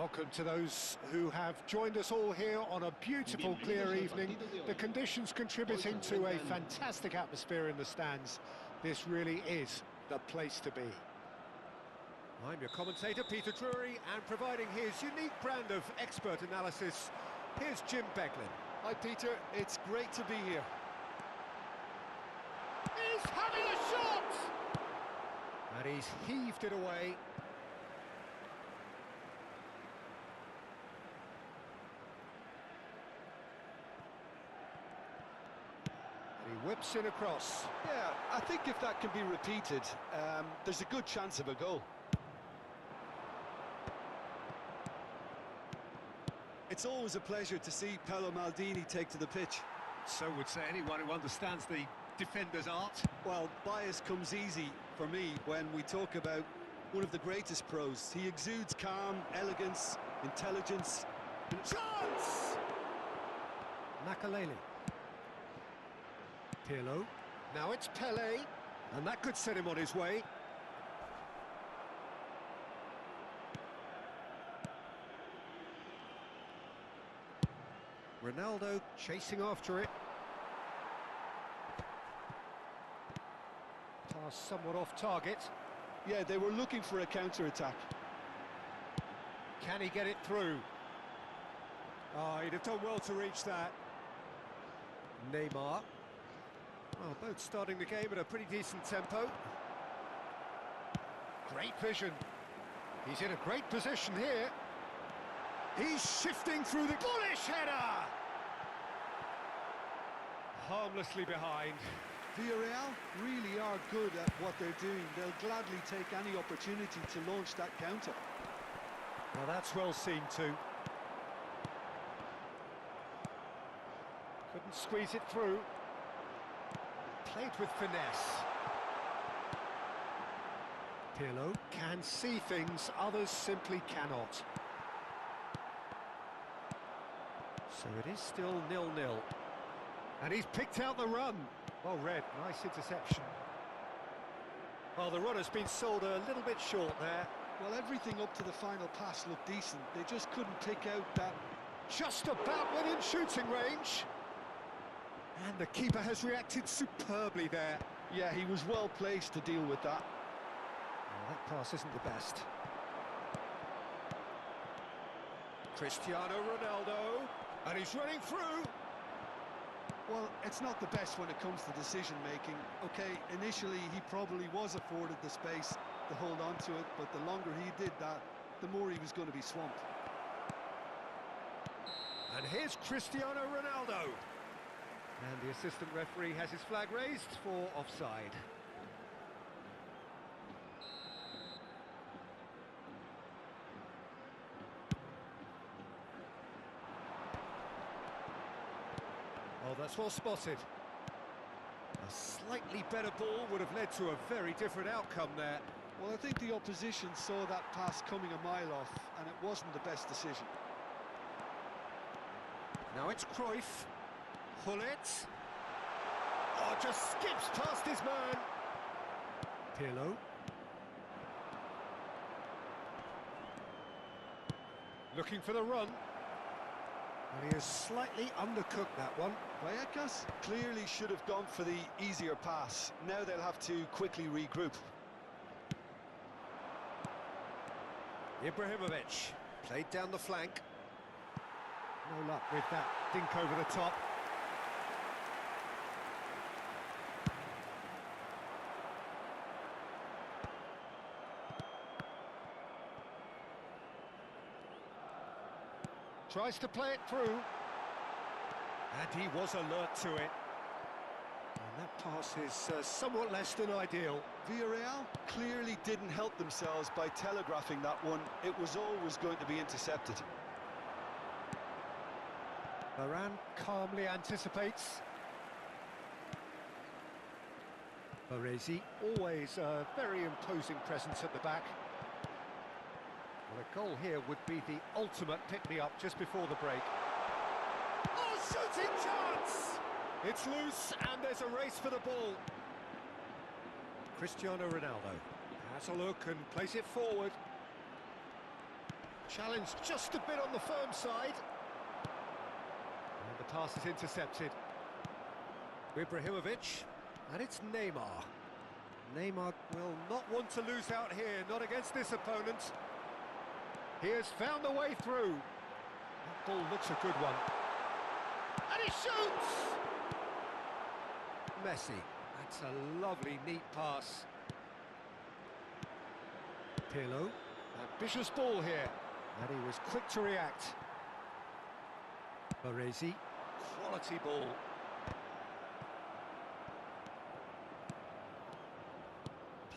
welcome to those who have joined us all here on a beautiful, clear evening. The conditions contributing to a fantastic atmosphere in the stands. This really is the place to be. I'm your commentator, Peter Drury, and providing his unique brand of expert analysis, here's Jim Beglin. Hi Peter, it's great to be here. He's having a shot! And he's heaved it away. He whips it across. Yeah, I think if that can be repeated, there's a good chance of a goal. It's always a pleasure to see Paolo Maldini take to the pitch. So would say anyone who understands the defender's art. Well, bias comes easy for me when we talk about one of the greatest pros. He exudes calm, elegance, intelligence. Chance! Makalele. Pirlo. Now it's Pelé, and that could set him on his way. Ronaldo chasing after it. Pass somewhat off target. Yeah, they were looking for a counter-attack. Can he get it through? Oh, he'd have done well to reach that. Neymar. Well, both starting the game at a pretty decent tempo. Great vision. He's in a great position here. He's shifting through the bullish header! Harmlessly behind. Villarreal really are good at what they're doing. They'll gladly take any opportunity to launch that counter. Well, that's well seen too. Couldn't squeeze it through. Played with finesse. Pirlo can see things others simply cannot. So it is still 0-0. And he's picked out the run. Well read, nice interception. Well, the run has been sold a little bit short there. Well, everything up to the final pass looked decent. They just couldn't pick out that... Just about within shooting range. And the keeper has reacted superbly there. Yeah, he was well placed to deal with that. Well, that pass isn't the best. Cristiano Ronaldo, and he's running through. Well, it's not the best when it comes to decision-making. OK, initially he probably was afforded the space to hold on to it, but the longer he did that, the more he was going to be swamped. And here's Cristiano Ronaldo. And the assistant referee has his flag raised for offside. Oh, that's well spotted. A slightly better ball would have led to a very different outcome there. Well, I think the opposition saw that pass coming a mile off, and it wasn't the best decision. Now it's Cruyff. Hullet. Oh, just skips past his man. Pirlo. Looking for the run. And he has slightly undercooked that one. Vallecas clearly should have gone for the easier pass. Now they'll have to quickly regroup. Ibrahimovic played down the flank. No luck with that dink over the top. Tries to play it through. And he was alert to it. And that pass is somewhat less than ideal. Villarreal clearly didn't help themselves by telegraphing that one. It was always going to be intercepted. Varane calmly anticipates. Baresi, always a very imposing presence at the back. Well, a goal here would be the ultimate pick-me-up just before the break. Oh, shooting chance! It's loose, and there's a race for the ball. Cristiano Ronaldo has a look and plays it forward. Challenge just a bit on the firm side. And the pass is intercepted. Ibrahimovic, and it's Neymar. Neymar will not want to lose out here, not against this opponent. He has found a way through. That ball looks a good one. And he shoots! Messi, that's a lovely, neat pass. Pirlo, ambitious ball here. And he was quick to react. Baresi, quality ball.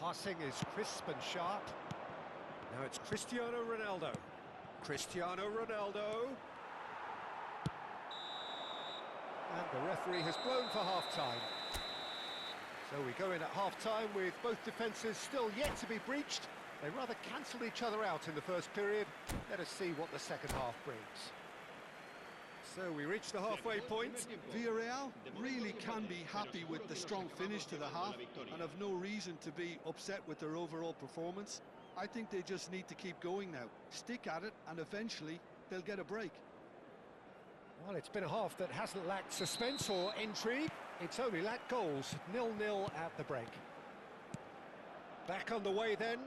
Passing is crisp and sharp. Now it's Cristiano Ronaldo. Cristiano Ronaldo. And the referee has blown for half-time. So we go in at half-time with both defences still yet to be breached. They rather cancelled each other out in the first period. Let us see what the second half brings. So we reach the halfway point. Villarreal really can be happy with the strong finish to the half and have no reason to be upset with their overall performance. I think they just need to keep going now. Stick at it and eventually they'll get a break. Well, it's been a half that hasn't lacked suspense or intrigue. It's only lacked goals. 0-0 at the break. Back on the way then.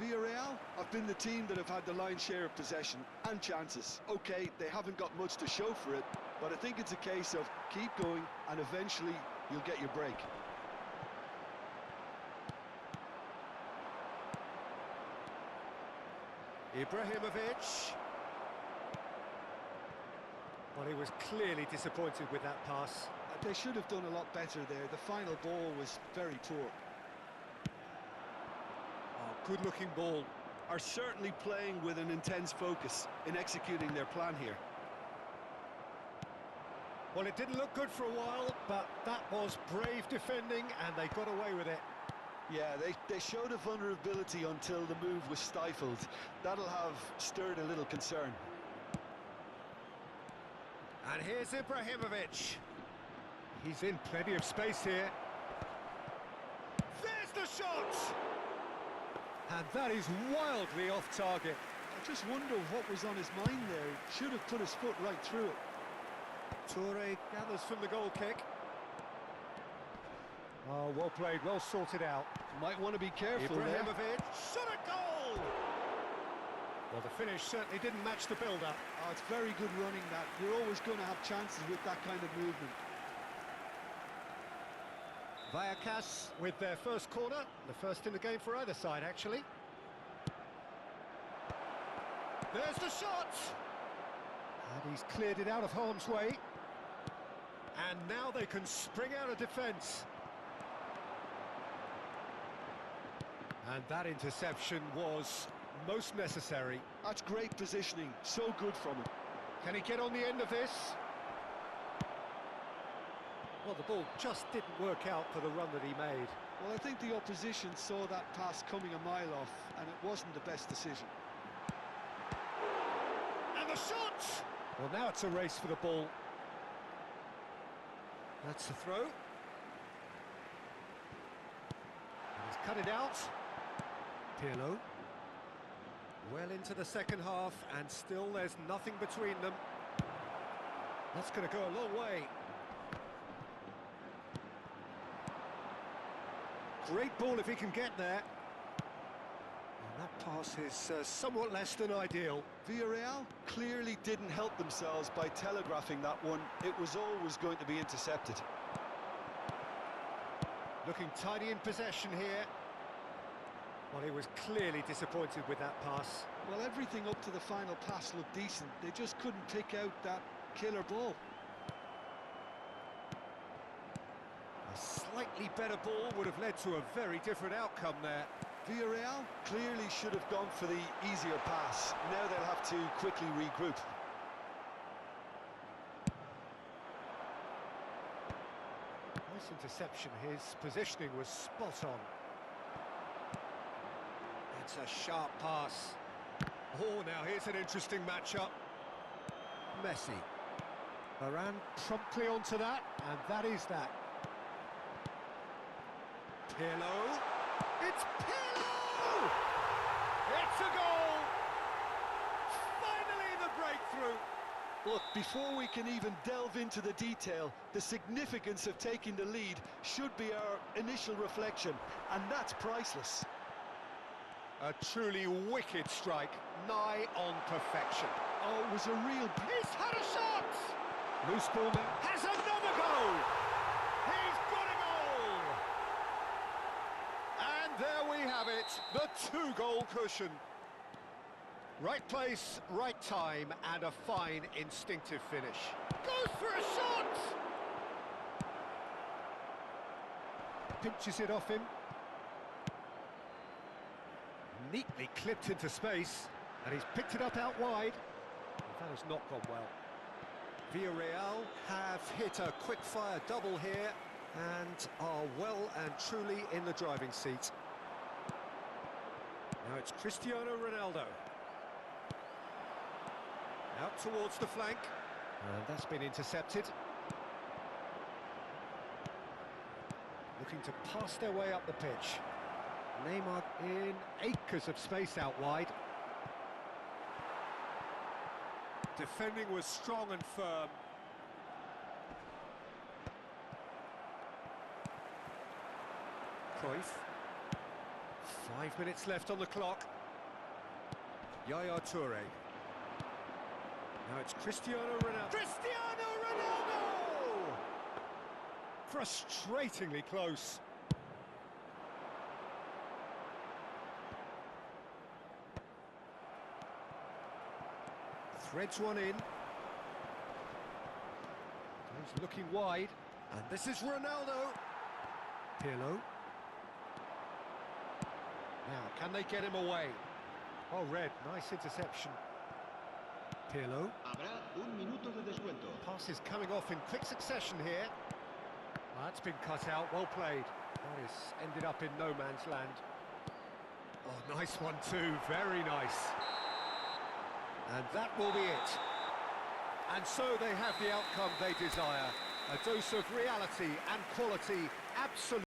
Villarreal have been the team that have had the lion's share of possession and chances. Okay, they haven't got much to show for it, but I think it's a case of keep going and eventually you'll get your break. Ibrahimovic. Well, he was clearly disappointed with that pass. They should have done a lot better there. The final ball was very poor. Good-looking ball. Are certainly playing with an intense focus in executing their plan here. Well, it didn't look good for a while, but that was brave defending and they got away with it. Yeah, they showed a vulnerability until the move was stifled. That'll have stirred a little concern. And here's Ibrahimovic. He's in plenty of space here. There's the shot! And that is wildly off target. I just wonder what was on his mind there. Should have put his foot right through it. Toure gathers from the goal kick. Oh, well played, well sorted out. Might want to be careful there. Ibrahimovic, shot a goal! Well, the finish certainly didn't match the build-up. Oh, it's very good running that. You're always going to have chances with that kind of movement. Vallecas with their first corner, the first in the game for either side, actually. There's the shot! And he's cleared it out of harm's way. And now they can spring out of defence. And that interception was most necessary. That's great positioning, so good from him. Can he get on the end of this? Well, the ball just didn't work out for the run that he made. Well, I think the opposition saw that pass coming a mile off, and it wasn't the best decision. And the shot! Well, now it's a race for the ball. That's the throw. And he's cut it out. Pirlo. Well into the second half, and still there's nothing between them. That's going to go a long way. Great ball if he can get there. And that pass is somewhat less than ideal. Villarreal clearly didn't help themselves by telegraphing that one. It was always going to be intercepted. Looking tidy in possession here. Well, he was clearly disappointed with that pass. Well, everything up to the final pass looked decent. They just couldn't pick out that killer ball. A slightly better ball would have led to a very different outcome there. Villarreal clearly should have gone for the easier pass. Now they'll have to quickly regroup. Nice interception. His positioning was spot on. It's a sharp pass. Oh, now here's an interesting matchup. Messi. Varane promptly onto that, and that is that. Pirlo. It's Pirlo! It's a goal! through. Look, before we can even delve into the detail, the significance of taking the lead should be our initial reflection, and that's priceless. A truly wicked strike, nigh on perfection. Oh, it was a real... He's had a shot! Loose ball now. Has another goal! He's got a goal! And there we have it, the two-goal cushion. Right place, right time, and a fine instinctive finish. Goes for a shot! Pinches it off him. Neatly clipped into space, and he's picked it up out wide. That has not gone well. Villarreal have hit a quick-fire double here, and are well and truly in the driving seat. Now it's Cristiano Ronaldo. Out towards the flank, and that's been intercepted. Looking to pass their way up the pitch. Neymar in acres of space out wide. Defending was strong and firm. Cruyff. 5 minutes left on the clock. Yaya Toure. Now it's Cristiano Ronaldo. Cristiano Ronaldo! Frustratingly close. Threads one in. He's looking wide. And this is Ronaldo. Pirlo. Now, can they get him away? Oh, Red, nice interception. Pirlo. Pass is coming off in quick succession here. Oh, that's been cut out, well played. That is ended up in no man's land. Oh, nice one too, very nice. And that will be it. And so they have the outcome they desire. A dose of reality and quality, absolutely.